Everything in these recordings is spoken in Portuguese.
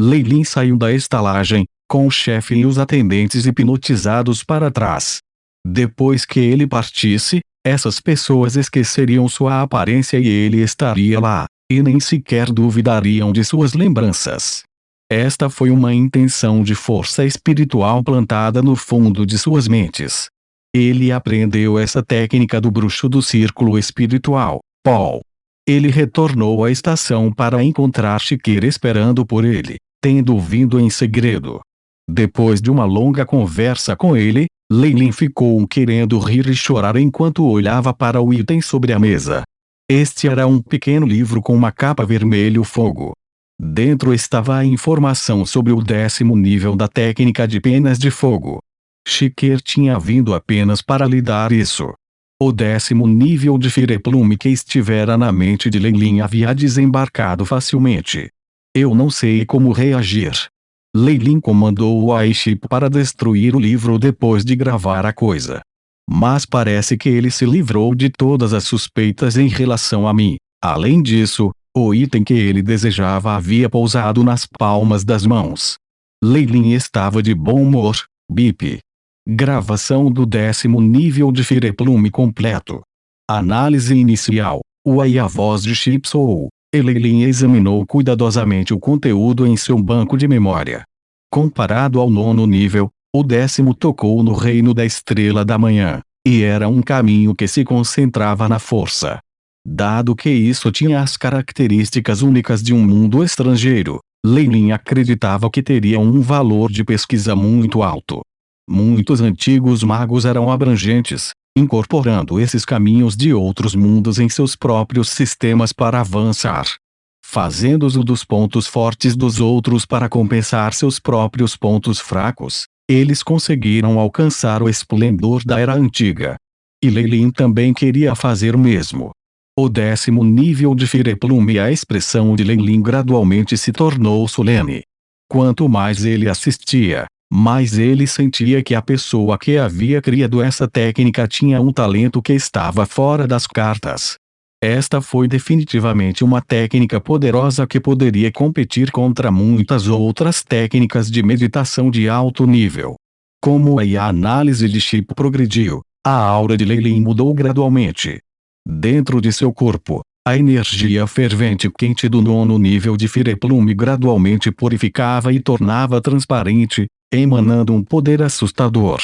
Lei Lin saiu da estalagem, com o chefe e os atendentes hipnotizados para trás. Depois que ele partisse, essas pessoas esqueceriam sua aparência e ele estaria lá, e nem sequer duvidariam de suas lembranças. Esta foi uma intenção de força espiritual plantada no fundo de suas mentes. Ele aprendeu essa técnica do bruxo do círculo espiritual, Paul. Ele retornou à estação para encontrar Chiqueira esperando por ele, tendo vindo em segredo. Depois de uma longa conversa com ele, Lei Lin ficou querendo rir e chorar enquanto olhava para o item sobre a mesa. Este era um pequeno livro com uma capa vermelho fogo. Dentro estava a informação sobre o 10º nível da técnica de penas de fogo. Chiqueira tinha vindo apenas para lhe dar isso. O 10º nível de Fireplume que estivera na mente de Lei Lin havia desembarcado facilmente. Eu não sei como reagir. Lei Lin comandou o Aiship para destruir o livro depois de gravar a coisa. Mas parece que ele se livrou de todas as suspeitas em relação a mim. Além disso, o item que ele desejava havia pousado nas palmas das mãos. Lei Lin estava de bom humor. Bip. Gravação do 10º nível de Fireplume completo. Análise inicial. A voz de Chipsou. Lei Lin examinou cuidadosamente o conteúdo em seu banco de memória. Comparado ao 9º nível, o 10º tocou no reino da estrela da manhã, e era um caminho que se concentrava na força. Dado que isso tinha as características únicas de um mundo estrangeiro, Lei Lin acreditava que teria um valor de pesquisa muito alto. Muitos antigos magos eram abrangentes, incorporando esses caminhos de outros mundos em seus próprios sistemas para avançar. Fazendo uso dos pontos fortes dos outros para compensar seus próprios pontos fracos, eles conseguiram alcançar o esplendor da Era Antiga. E Lei Lin também queria fazer o mesmo. O 10º nível de Fireplume e a expressão de Lei Lin gradualmente se tornou solene. Quanto mais ele assistia, mais ele sentia que a pessoa que havia criado essa técnica tinha um talento que estava fora das cartas. Esta foi definitivamente uma técnica poderosa que poderia competir contra muitas outras técnicas de meditação de alto nível. Como a análise de Chip progrediu, a aura de Lei Lin mudou gradualmente. Dentro de seu corpo, a energia fervente quente do 9º nível de Fireplume gradualmente purificava e tornava transparente, emanando um poder assustador.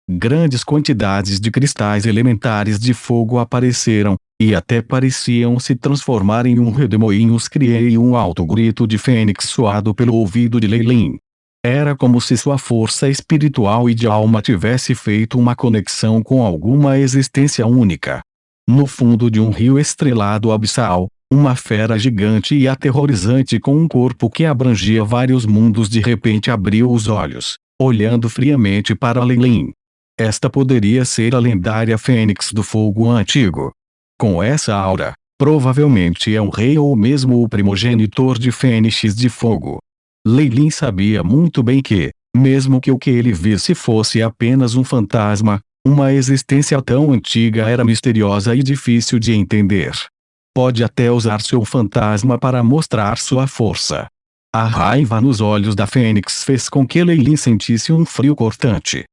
Grandes quantidades de cristais elementares de fogo apareceram, e até pareciam se transformar em um redemoinhos. Criei um alto grito de fênix soado pelo ouvido de Lei Lin. Era como se sua força espiritual e de alma tivesse feito uma conexão com alguma existência única. No fundo de um rio estrelado abissal, uma fera gigante e aterrorizante com um corpo que abrangia vários mundos de repente abriu os olhos, olhando friamente para Lei Lin. Esta poderia ser a lendária Fênix do Fogo Antigo. Com essa aura, provavelmente é um rei ou mesmo o primogenitor de Fênixes de Fogo. Lei Lin sabia muito bem que, mesmo que o que ele visse fosse apenas um fantasma, uma existência tão antiga era misteriosa e difícil de entender. Pode até usar seu fantasma para mostrar sua força. A raiva nos olhos da Fênix fez com que Lei Lin sentisse um frio cortante.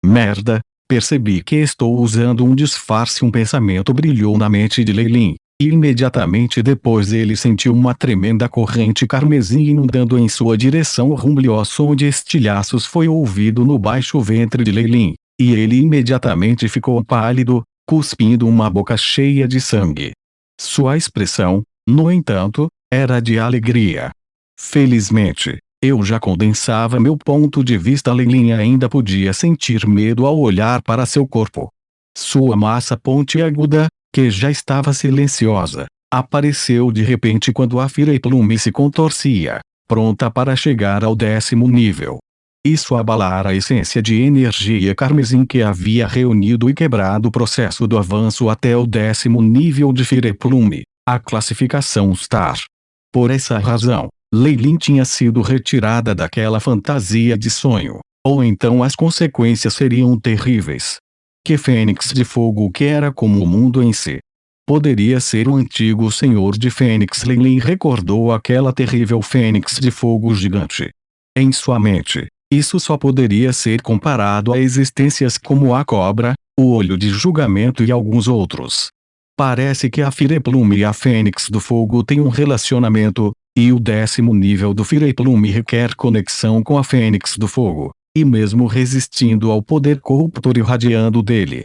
Merda, percebi que estou usando um disfarce. Um pensamento brilhou na mente de Lei Lin, e imediatamente depois ele sentiu uma tremenda corrente carmesim inundando em sua direção. O rumblio som de estilhaços foi ouvido no baixo ventre de Lei Lin, e ele imediatamente ficou pálido, cuspindo uma boca cheia de sangue. Sua expressão, no entanto, era de alegria. Felizmente, eu já condensava meu ponto de vista. Lei Lin ainda podia sentir medo ao olhar para seu corpo. Sua massa pontiaguda, que já estava silenciosa, apareceu de repente quando a Fireplume se contorcia, pronta para chegar ao 10º nível. Isso abalara a essência de energia carmesim que havia reunido e quebrado o processo do avanço até o 10º nível de Fireplume, a classificação Star. Por essa razão, Lei Lin tinha sido retirada daquela fantasia de sonho, ou então as consequências seriam terríveis. Que Fênix de Fogo que era como o mundo em si. Poderia ser o antigo senhor de Fênix. Lei recordou aquela terrível fênix de fogo gigante. Em sua mente, isso só poderia ser comparado a existências como a cobra, o olho de julgamento e alguns outros. Parece que a Fireplume e a Fênix do Fogo têm um relacionamento, e o 10º nível do Fireplume requer conexão com a Fênix do Fogo, e mesmo resistindo ao poder corruptor irradiando dele.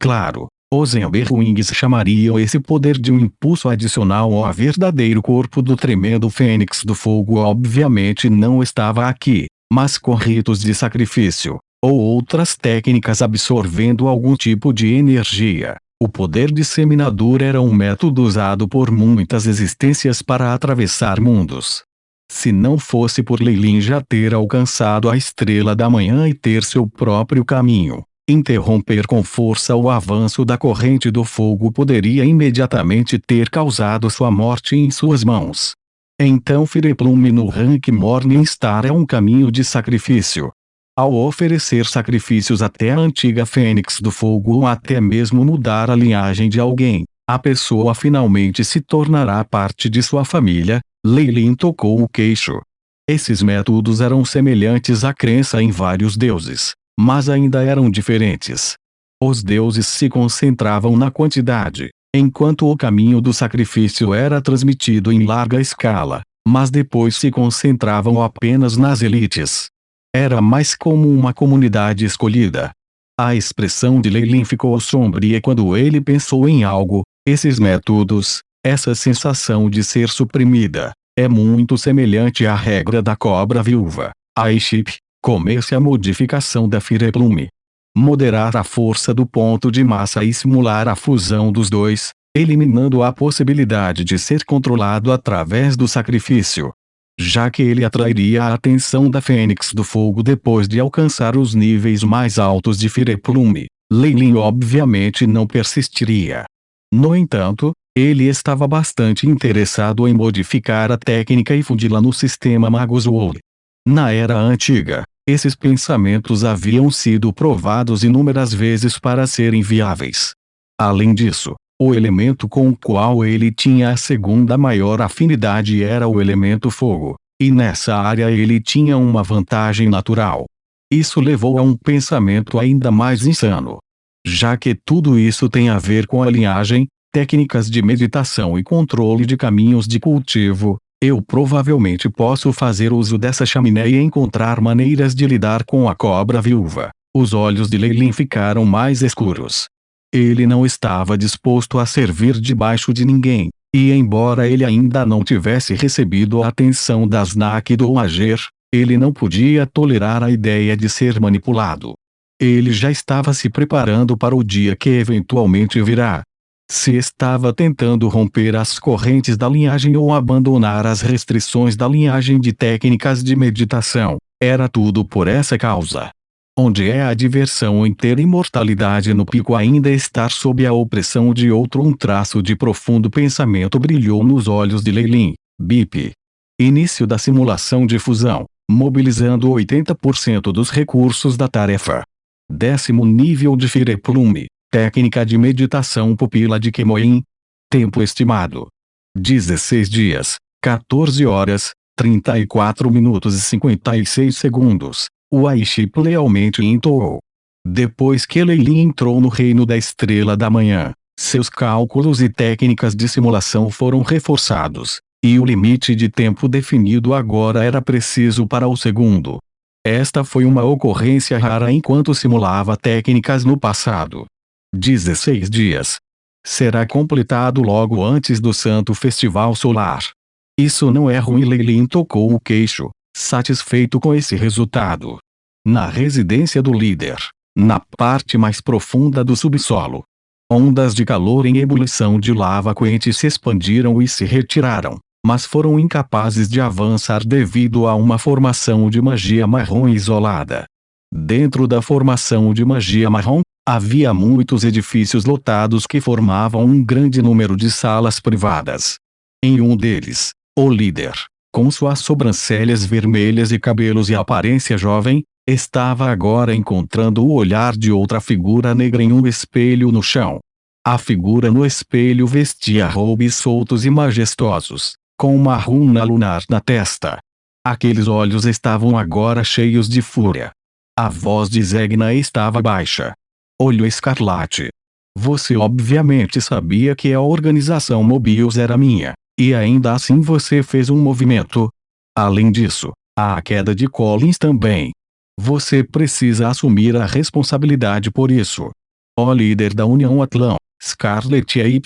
Claro, os Emberwings chamariam esse poder de um impulso adicional ao verdadeiro corpo do tremendo Fênix do Fogo. Obviamente não estava aqui, mas com ritos de sacrifício, ou outras técnicas absorvendo algum tipo de energia. O poder disseminador era um método usado por muitas existências para atravessar mundos. Se não fosse por Leilin já ter alcançado a estrela da manhã e ter seu próprio caminho, interromper com força o avanço da corrente do fogo poderia imediatamente ter causado sua morte em suas mãos. Então Fireplume no rank Morningstar é um caminho de sacrifício. Ao oferecer sacrifícios até a antiga Fênix do Fogo ou até mesmo mudar a linhagem de alguém, a pessoa finalmente se tornará parte de sua família. Leilin tocou o queixo. Esses métodos eram semelhantes à crença em vários deuses, mas ainda eram diferentes. Os deuses se concentravam na quantidade, enquanto o caminho do sacrifício era transmitido em larga escala, mas depois se concentravam apenas nas elites. Era mais como uma comunidade escolhida. A expressão de Leilin ficou sombria quando ele pensou em algo. Esses métodos, essa sensação de ser suprimida, é muito semelhante à regra da cobra viúva. Aiship, comece a modificação da Fireplume. Moderar a força do ponto de massa e simular a fusão dos dois, eliminando a possibilidade de ser controlado através do sacrifício. Já que ele atrairia a atenção da Fênix do Fogo depois de alcançar os níveis mais altos de Fireplume, Leilin obviamente não persistiria. No entanto, ele estava bastante interessado em modificar a técnica e fundi-la no sistema Magus World. Na Era Antiga, esses pensamentos haviam sido provados inúmeras vezes para serem viáveis. Além disso, o elemento com o qual ele tinha a segunda maior afinidade era o elemento fogo, e nessa área ele tinha uma vantagem natural. Isso levou a um pensamento ainda mais insano. Já que tudo isso tem a ver com a linhagem, técnicas de meditação e controle de caminhos de cultivo, eu provavelmente posso fazer uso dessa chaminé e encontrar maneiras de lidar com a cobra viúva. Os olhos de Leilin ficaram mais escuros. Ele não estava disposto a servir debaixo de ninguém, e embora ele ainda não tivesse recebido a atenção das Nak do Ager, ele não podia tolerar a ideia de ser manipulado. Ele já estava se preparando para o dia que eventualmente virá. Se estava tentando romper as correntes da linhagem ou abandonar as restrições da linhagem de técnicas de meditação, era tudo por essa causa. Onde é a diversão em ter imortalidade no pico ainda estar sob a opressão de outro? Um traço de profundo pensamento brilhou nos olhos de Leilin. BIP. Início da simulação de fusão, mobilizando 80% dos recursos da tarefa. 10º nível de Fireplume, técnica de meditação pupila de Kemoin. Tempo estimado: 16 dias, 14 horas, 34 minutos e 56 segundos. O Aiship lealmente entoou. Depois que Leilin entrou no reino da Estrela da Manhã, seus cálculos e técnicas de simulação foram reforçados, e o limite de tempo definido agora era preciso para o segundo. Esta foi uma ocorrência rara enquanto simulava técnicas no passado. 16 dias. Será completado logo antes do Santo Festival Solar. Isso não é ruim. Leilin tocou o queixo, satisfeito com esse resultado. Na residência do líder, na parte mais profunda do subsolo, ondas de calor em ebulição de lava quente se expandiram e se retiraram, mas foram incapazes de avançar devido a uma formação de magia marrom isolada. Dentro da formação de magia marrom, havia muitos edifícios lotados que formavam um grande número de salas privadas. Em um deles, o líder, com suas sobrancelhas vermelhas e cabelos e aparência jovem, estava agora encontrando o olhar de outra figura negra em um espelho no chão. A figura no espelho vestia roubos soltos e majestosos, com uma runa lunar na testa. Aqueles olhos estavam agora cheios de fúria. A voz de Zegna estava baixa. Olho escarlate. Você obviamente sabia que a organização Mobius era minha, e ainda assim você fez um movimento. Além disso, há a queda de Collins também. Você precisa assumir a responsabilidade por isso. Ó líder da União Atlão, Scarlet e YE,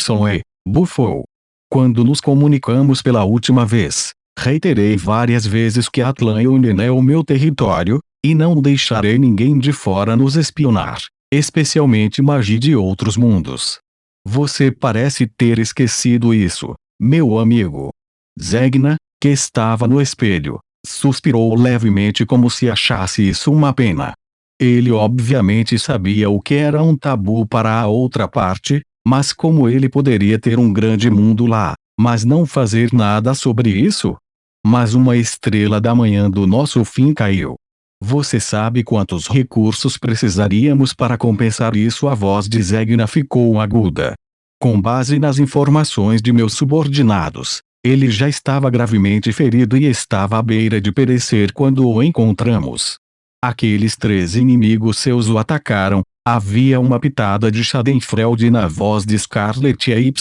bufou. Quando nos comunicamos pela última vez, reiterei várias vezes que Atlânia é o meu território, e não deixarei ninguém de fora nos espionar, especialmente magia de outros mundos. Você parece ter esquecido isso, meu amigo. Zegna, que estava no espelho, suspirou levemente como se achasse isso uma pena. Ele obviamente sabia o que era um tabu para a outra parte, mas como ele poderia ter um grande mundo lá, mas não fazer nada sobre isso? Mas uma estrela da manhã do nosso fim caiu. Você sabe quantos recursos precisaríamos para compensar isso? A voz de Zegna ficou aguda. Com base nas informações de meus subordinados, ele já estava gravemente ferido e estava à beira de perecer quando o encontramos. Aqueles 3 inimigos seus o atacaram. Havia uma pitada de Schadenfreude na voz de Scarlet e YE.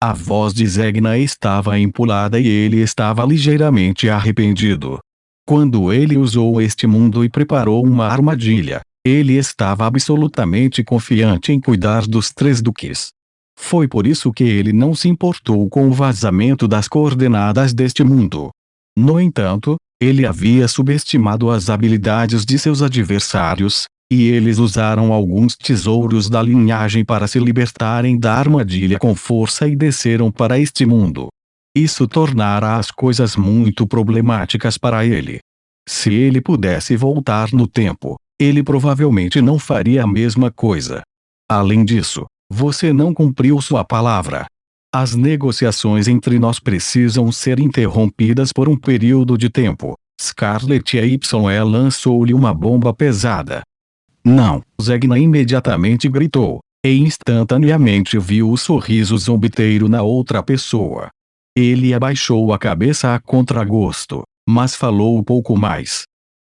A voz de Zegna estava empolada e ele estava ligeiramente arrependido. Quando ele usou este mundo e preparou uma armadilha, ele estava absolutamente confiante em cuidar dos 3 duques. Foi por isso que ele não se importou com o vazamento das coordenadas deste mundo. No entanto, ele havia subestimado as habilidades de seus adversários, e eles usaram alguns tesouros da linhagem para se libertarem da armadilha com força e desceram para este mundo. Isso tornara as coisas muito problemáticas para ele. Se ele pudesse voltar no tempo, ele provavelmente não faria a mesma coisa. Além disso, você não cumpriu sua palavra. As negociações entre nós precisam ser interrompidas por um período de tempo. Scarlet e YE lançou-lhe uma bomba pesada. Não! Zegna imediatamente gritou, e instantaneamente viu o sorriso zombeteiro na outra pessoa. Ele abaixou a cabeça a contragosto, mas falou pouco mais.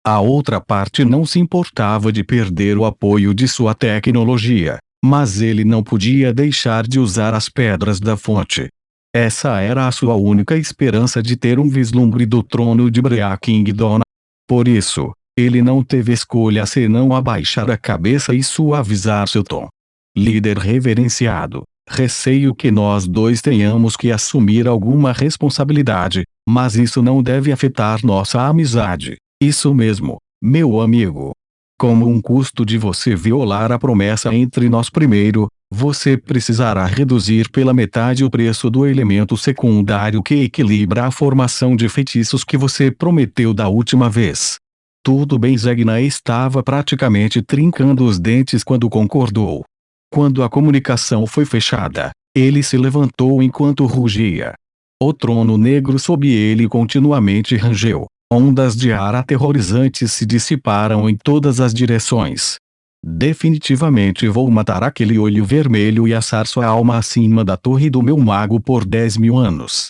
A outra parte não se importava de perder o apoio de sua tecnologia, mas ele não podia deixar de usar as pedras da fonte. Essa era a sua única esperança de ter um vislumbre do trono de Brea Kingdom. Por isso, ele não teve escolha senão abaixar a cabeça e suavizar seu tom. Líder reverenciado, receio que nós dois tenhamos que assumir alguma responsabilidade, mas isso não deve afetar nossa amizade. Isso mesmo, meu amigo. Como um custo de você violar a promessa entre nós primeiro, você precisará reduzir pela metade o preço do elemento secundário que equilibra a formação de feitiços que você prometeu da última vez. Tudo bem. Zegna estava praticamente trincando os dentes quando concordou. Quando a comunicação foi fechada, ele se levantou enquanto rugia. O trono negro sob ele continuamente rangeu. Ondas de ar aterrorizantes se dissiparam em todas as direções. Definitivamente vou matar aquele olho vermelho e assar sua alma acima da torre do meu mago por 10.000 anos.